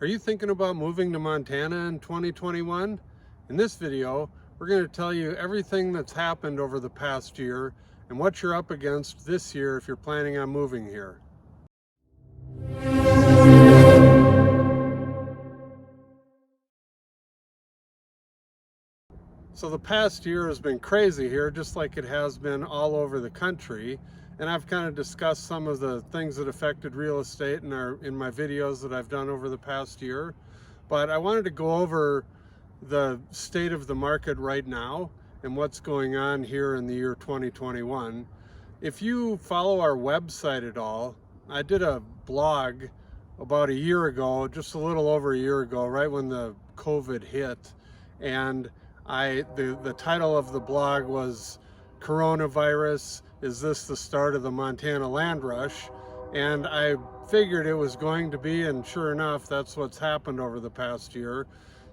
Are you thinking about moving to Montana in 2021? In this video, we're going to tell you everything that's happened over the past year and what you're up against this year if you're planning on moving here. So the past year has been crazy here, just like it has been all over the country. And I've kind of discussed some of the things that affected real estate in my videos that I've done over the past year. But I wanted to go over the state of the market right now and what's going on here in the year 2021. If you follow our website at all, I did a blog about a year ago, just a little over a year ago, right when the COVID hit. And the title of the blog was Coronavirus, Is This the Start of the Montana Land Rush? And I figured it was going to be, and sure enough, that's what's happened over the past year.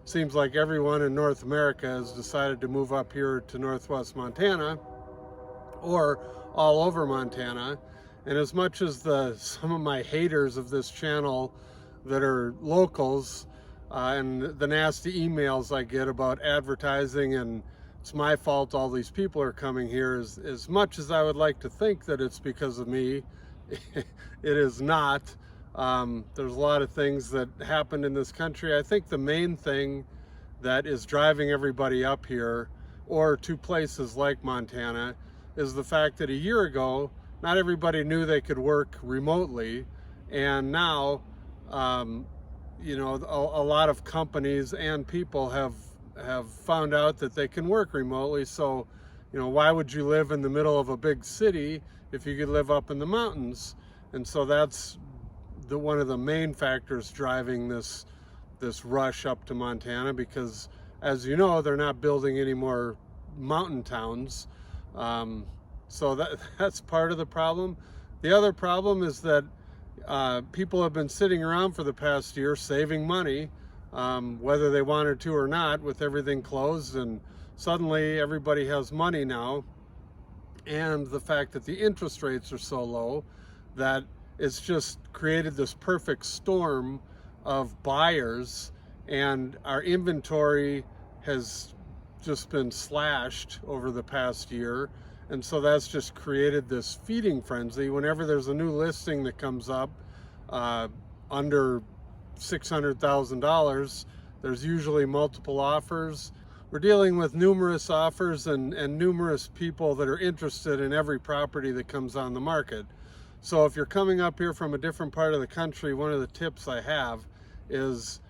Seems like everyone in North America has decided to move up here to Northwest Montana or all over Montana. And as much as some of my haters of this channel that are locals, and the nasty emails I get about advertising and it's my fault all these people are coming here, as much as I would like to think that it's because of me, it is not. There's a lot of things that happened in this country. I think the main thing that is driving everybody up here or to places like Montana is the fact that a year ago, not everybody knew they could work remotely, and now you know, a lot of companies and people have found out that they can work remotely. So, you know, why would you live in the middle of a big city if you could live up in the mountains? And so that's one of the main factors driving this rush up to Montana, because as you know, they're not building any more mountain towns. So that's part of the problem. The other problem is that people have been sitting around for the past year saving money, whether they wanted to or not, with everything closed, and suddenly everybody has money now. And the fact that the interest rates are so low that it's just created this perfect storm of buyers, and our inventory has just been slashed over the past year. And so that's just created this feeding frenzy. Whenever there's a new listing that comes up under $600,000, there's usually multiple offers. We're dealing with numerous offers and numerous people that are interested in every property that comes on the market. So if you're coming up here from a different part of the country, one of the tips I have is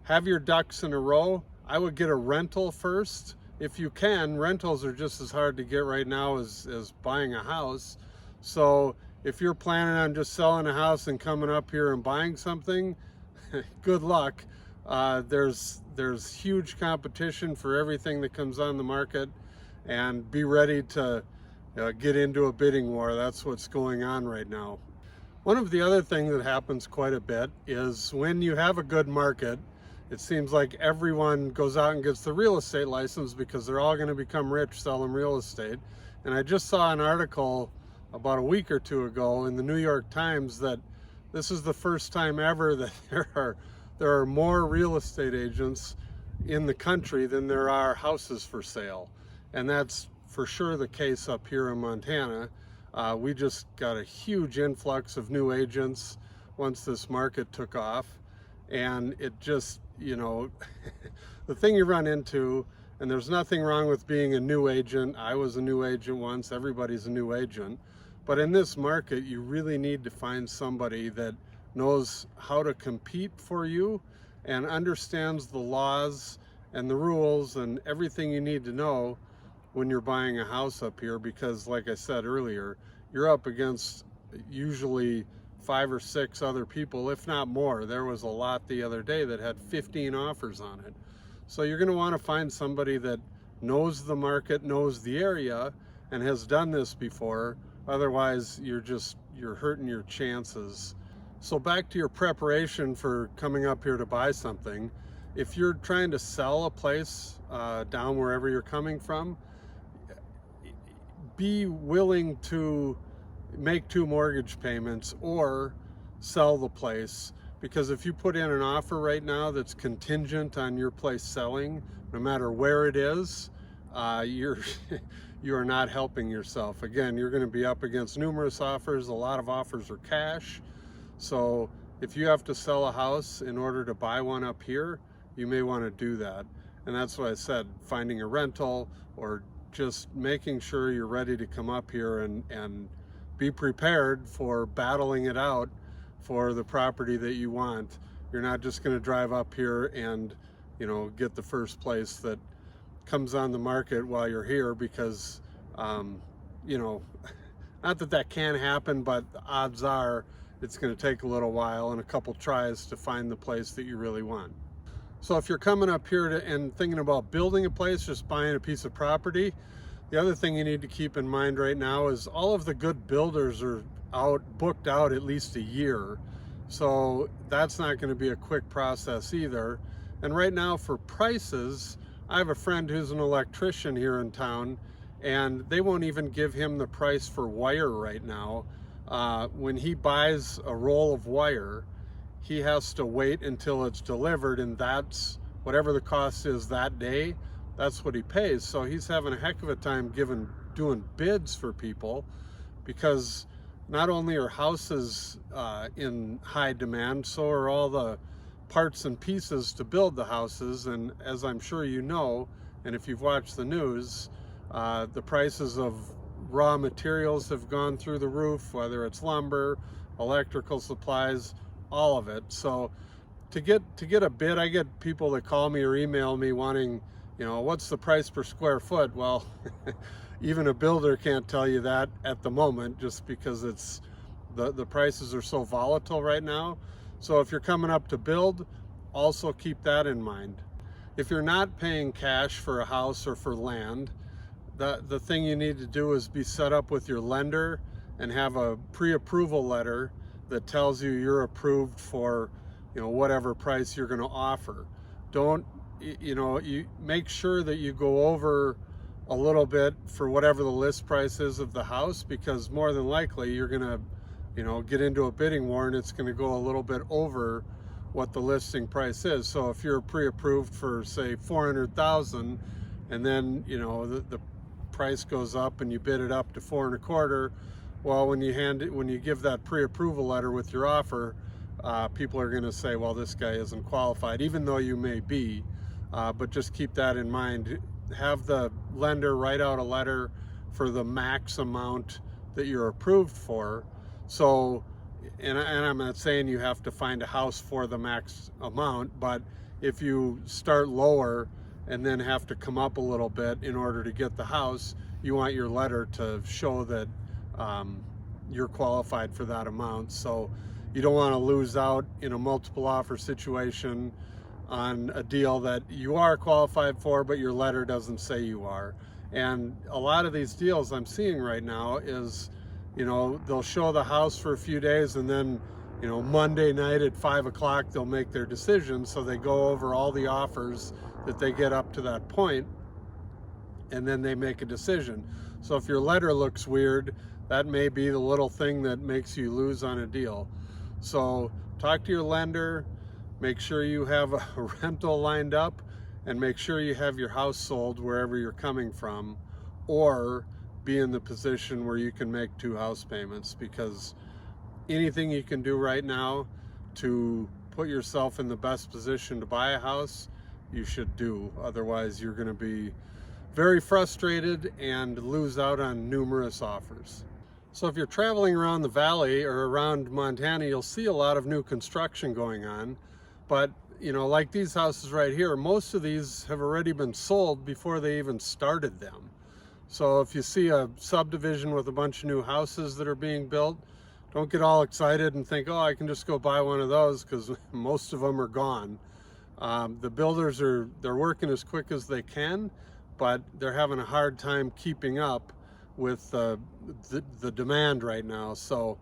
have your ducks in a row. I would get a rental first. If you can, rentals are just as hard to get right now as buying a house. So if you're planning on just selling a house and coming up here and buying something, good luck. There's huge competition for everything that comes on the market, and be ready to get into a bidding war. That's what's going on right now. One of the other things that happens quite a bit is when you have a good market, it seems like everyone goes out and gets the real estate license because they're all going to become rich selling real estate. And I just saw an article about a week or two ago in the New York Times that this is the first time ever that there are more real estate agents in the country than there are houses for sale. And that's for sure the case up here in Montana. We just got a huge influx of new agents once this market took off. And it just, you know, the thing you run into, and there's nothing wrong with being a new agent. I was a new agent once. Everybody's a new agent. But in this market, you really need to find somebody that knows how to compete for you and understands the laws and the rules and everything you need to know when you're buying a house up here. Because like I said earlier, you're up against usually 5 or 6 other people, if not more. There was a lot the other day that had 15 offers on it. So you're going to want to find somebody that knows the market, knows the area, and has done this before. Otherwise, you're hurting your chances. So back to your preparation for coming up here to buy something. If you're trying to sell a place down wherever you're coming from, be willing to make 2 mortgage payments or sell the place, because if you put in an offer right now that's contingent on your place selling, no matter where it is, you're you are not helping yourself. Again, you're going to be up against numerous offers. A lot of offers are cash. So if you have to sell a house in order to buy one up here, you may want to do that. And that's why I said finding a rental, or just making sure you're ready to come up here and be prepared for battling it out for the property that you want. You're not just going to drive up here and, you know, get the first place that comes on the market while you're here, because you know, not that that can happen, but the odds are it's going to take a little while and a couple tries to find the place that you really want. So if you're coming up here and thinking about building a place, just buying a piece of property, the other thing you need to keep in mind right now is all of the good builders are booked out at least a year. So that's not going to be a quick process either. And right now for prices, I have a friend who's an electrician here in town, and they won't even give him the price for wire right now. When he buys a roll of wire, he has to wait until it's delivered, and that's whatever the cost is that day, that's what he pays. So he's having a heck of a time doing bids for people, because not only are houses in high demand, so are all the parts and pieces to build the houses. And as I'm sure you know, and if you've watched the news, the prices of raw materials have gone through the roof, whether it's lumber, electrical supplies, all of it. So to get a bid, I get people that call me or email me wanting, you know, what's the price per square foot? Well, even a builder can't tell you that at the moment, just because it's the prices are so volatile right now. So if you're coming up to build, also keep that in mind. If you're not paying cash for a house or for land, the thing you need to do is be set up with your lender and have a pre-approval letter that tells you you're approved for, you know, whatever price you're going to offer. Don't, you know, you make sure that you go over a little bit for whatever the list price is of the house, because more than likely you're going to, you know, get into a bidding war and it's going to go a little bit over what the listing price is. So if you're pre-approved for say 400,000, and then, you know, the price goes up and you bid it up to 4.25, well, when you give that pre-approval letter with your offer, people are going to say, well, this guy isn't qualified, even though you may be. But just keep that in mind. Have the lender write out a letter for the max amount that you're approved for. So, and I'm not saying you have to find a house for the max amount, but if you start lower and then have to come up a little bit in order to get the house, you want your letter to show that you're qualified for that amount. So you don't want to lose out in a multiple offer situation on a deal that you are qualified for, but your letter doesn't say you are. And a lot of these deals I'm seeing right now is, you know, they'll show the house for a few days, and then, you know, Monday night at 5 o'clock, they'll make their decision. So they go over all the offers that they get up to that point, and then they make a decision. So if your letter looks weird, that may be the little thing that makes you lose on a deal. So talk to your lender, make sure you have a rental lined up, and make sure you have your house sold wherever you're coming from, or be in the position where you can make 2 house payments, because anything you can do right now to put yourself in the best position to buy a house, you should do. Otherwise, you're going to be very frustrated and lose out on numerous offers. So if you're traveling around the valley or around Montana, you'll see a lot of new construction going on. But, you know, like these houses right here, most of these have already been sold before they even started them. So if you see a subdivision with a bunch of new houses that are being built, don't get all excited and think, oh, I can just go buy one of those, because most of them are gone. The builders they're working as quick as they can, but they're having a hard time keeping up with the demand right now. So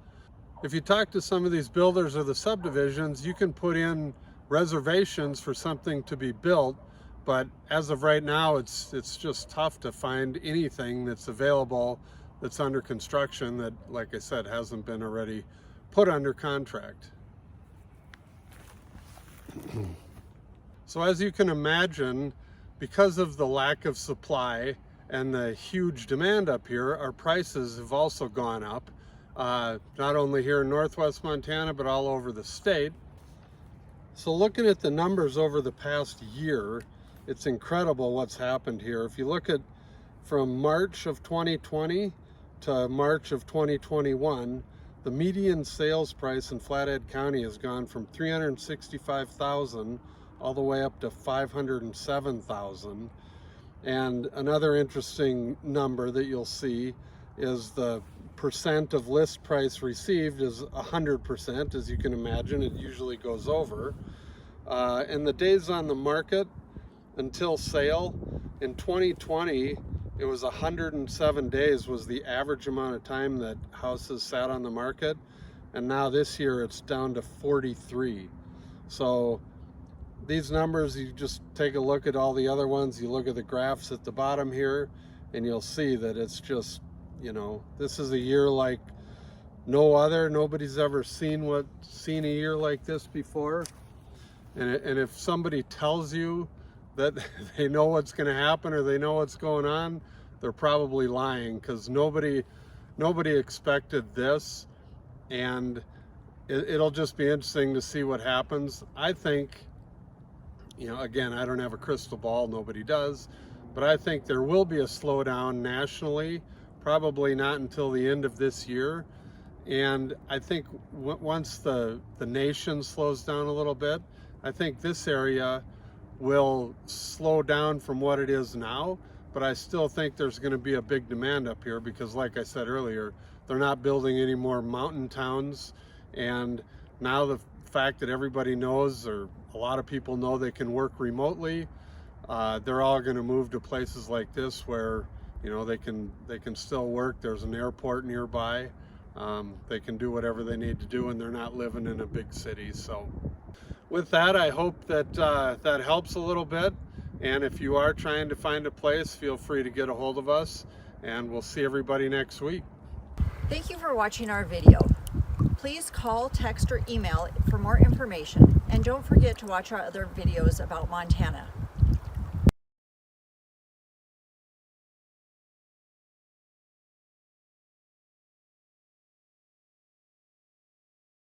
if you talk to some of these builders or the subdivisions, you can put in reservations for something to be built. But as of right now, it's just tough to find anything that's available that's under construction that, like I said, hasn't been already put under contract. So as you can imagine, because of the lack of supply and the huge demand up here, our prices have also gone up, not only here in Northwest Montana, but all over the state. So looking at the numbers over the past year, it's incredible what's happened here. If you look at from March of 2020 to March of 2021, the median sales price in Flathead County has gone from $365,000 all the way up to $507,000. And another interesting number that you'll see is the percent of list price received is 100%. As you can imagine, it usually goes over. And the days on the market until sale, in 2020, it was 107 days was the average amount of time that houses sat on the market. And now this year it's down to 43. So these numbers, you just take a look at all the other ones, you look at the graphs at the bottom here, and you'll see that it's just, you know, this is a year like no other. Nobody's ever seen a year like this before. And if somebody tells you that they know what's going to happen or they know what's going on, they're probably lying, because nobody expected this. And it'll just be interesting to see what happens. I think, you know, again, I don't have a crystal ball, nobody does, but I think there will be a slowdown nationally, probably not until the end of this year. And I think once the nation slows down a little bit, I think this area will slow down from what it is now, but I still think there's going to be a big demand up here because, like I said earlier, they're not building any more mountain towns. And now the fact that everybody knows, or a lot of people know, they can work remotely, they're all going to move to places like this where, you know, they can still work. There's an airport nearby. They can do whatever they need to do, and they're not living in a big city. So with that, I hope that that helps a little bit. And if you are trying to find a place, feel free to get a hold of us, and we'll see everybody next week. Thank you for watching our video. Please call, text, or email for more information. And don't forget to watch our other videos about Montana.